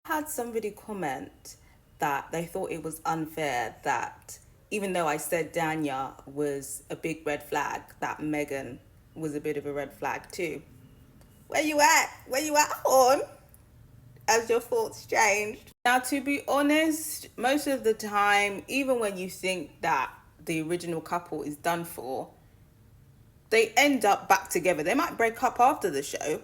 Had somebody comment that they thought it was unfair that even though I said Danya was a big red flag, that Megan was a bit of a red flag too. Where you at? Where you at, Horn? As your thoughts changed. Now, to be honest, most of the time, even when you think that the original couple is done for, they end up back together. They might break up after the show,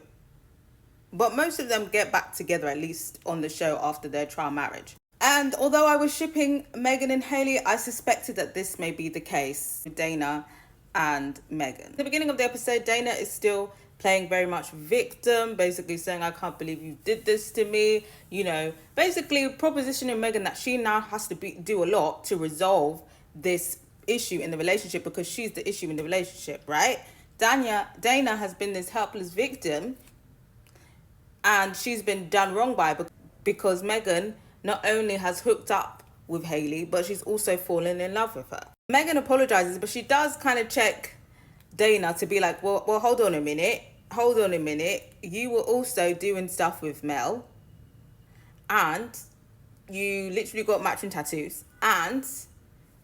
but most of them get back together, at least on the show, after their trial marriage. And although I was shipping Megan and Hailey, I suspected that this may be the case with Dana and Megan. At the beginning of the episode, Dana is still playing very much victim, basically saying, I can't believe you did this to me. You know, basically propositioning Megan that she now has to do a lot to resolve this issue in the relationship because she's the issue in the relationship, right? Dana has been this helpless victim and she's been done wrong by because Megan not only has hooked up with Hailey, but she's also fallen in love with her. Megan apologizes, but she does kind of check Dana to be like, well, hold on a minute. You were also doing stuff with Mel, and you literally got matching tattoos, and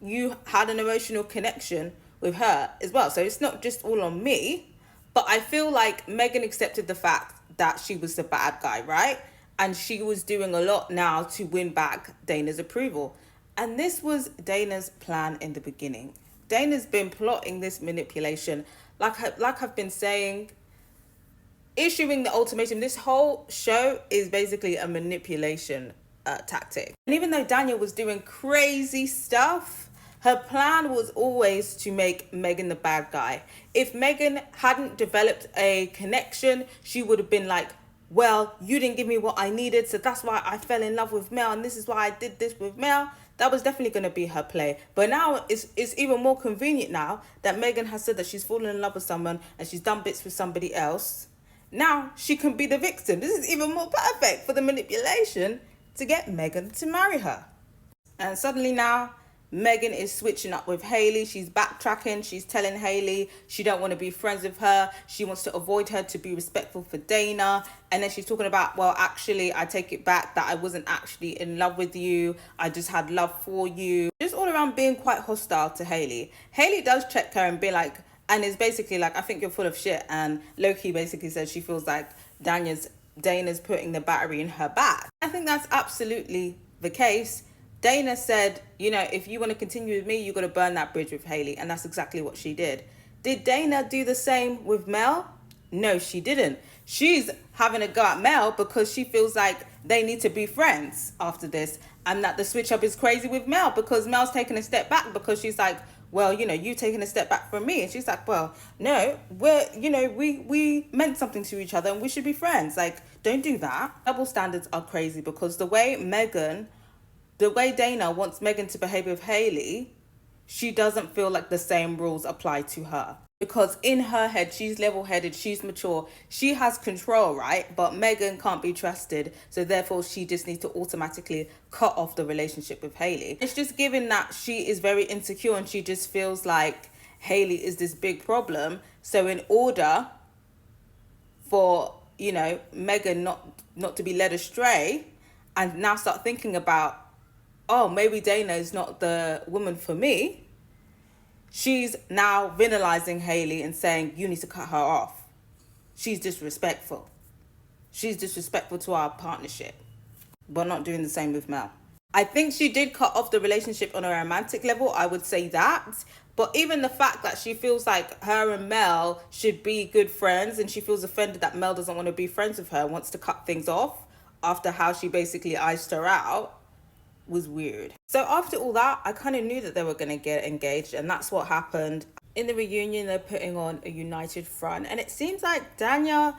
you had an emotional connection with her as well. So it's not just all on me, but I feel like Megan accepted the fact that she was the bad guy, right? And she was doing a lot now to win back Dana's approval. And this was Dana's plan in the beginning. Dana's been plotting this manipulation. Like I've been saying, issuing the ultimatum, this whole show is basically a manipulation tactic. And even though Danya was doing crazy stuff, her plan was always to make Megan the bad guy. If Megan hadn't developed a connection, she would have been like, well, you didn't give me what I needed, so that's why I fell in love with Mel, and this is why I did this with Mel. That was definitely going to be her play. But now it's even more convenient now that Megan has said that she's fallen in love with someone and she's done bits with somebody else. Now she can be the victim. This is even more perfect for the manipulation to get Megan to marry her. And suddenly now, Megan is switching up with Hailey. She's backtracking. She's telling Hailey she don't want to be friends with her. She wants to avoid her to be respectful for Dana. And then she's talking about, well, actually, I take it back that I wasn't actually in love with you. I just had love for you. Just all around being quite hostile to Hailey. Hailey does check her and be like, and is basically like, I think you're full of shit. And Loki basically says she feels like Dana's putting the battery in her back. I think that's absolutely the case. Dana said, you know, if you want to continue with me, you got to burn that bridge with Hailey. And that's exactly what she did. Did Dana do the same with Mel? No, she didn't. She's having a go at Mel because she feels like they need to be friends after this. And that the switch up is crazy with Mel because Mel's taking a step back because she's like, well, you know, you taking a step back from me. And she's like, well, no, we meant something to each other and we should be friends. Like, don't do that. Double standards are crazy because the way Dana wants Megan to behave with Hailey, she doesn't feel like the same rules apply to her. Because in her head, she's level-headed, she's mature, she has control, right? But Megan can't be trusted, so therefore she just needs to automatically cut off the relationship with Hailey. It's just given that she is very insecure and she just feels like Hailey is this big problem. So in order for, you know, Megan not to be led astray and now start thinking about, oh, maybe Dana is not the woman for me, she's now villainizing Hailey and saying, you need to cut her off. She's disrespectful. She's disrespectful to our partnership, but not doing the same with Mel. I think she did cut off the relationship on a romantic level, I would say that. But even the fact that she feels like her and Mel should be good friends and she feels offended that Mel doesn't want to be friends with her, wants to cut things off after how she basically iced her out, was weird. So after all that, I kind of knew that they were going to get engaged, and that's what happened. In the reunion, they're putting on a united front, and it seems like Dana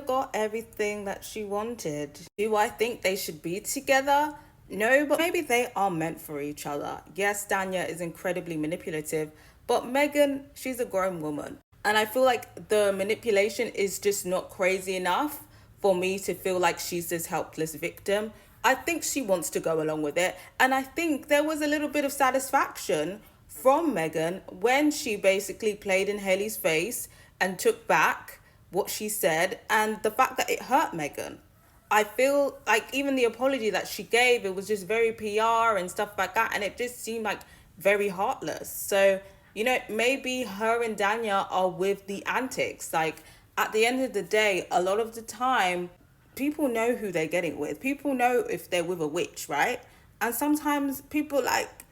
got everything that she wanted. Do I think they should be together? No, but maybe they are meant for each other. Yes, Danya is incredibly manipulative, but Megan, she's a grown woman. And I feel like the manipulation is just not crazy enough for me to feel like she's this helpless victim. I think she wants to go along with it. And I think there was a little bit of satisfaction from Megan when she basically played in Hailey's face and took back what she said and the fact that it hurt Megan. I feel like even the apology that she gave, it was just very PR and stuff like that, and it just seemed like very heartless. So, you know, maybe her and Danya are with the antics. Like, at the end of the day, a lot of the time, people know who they're getting with. People know if they're with a witch, right? And sometimes people like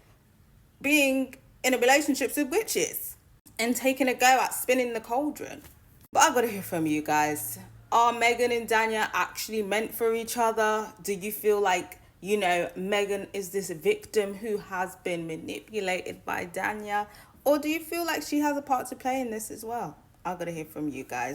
being in a relationships with witches and taking a go at spinning the cauldron. But I gotta hear from you guys. Are Megan and Danya actually meant for each other? Do you feel like, you know, Megan is this victim who has been manipulated by Danya? Or do you feel like she has a part to play in this as well? I gotta hear from you guys.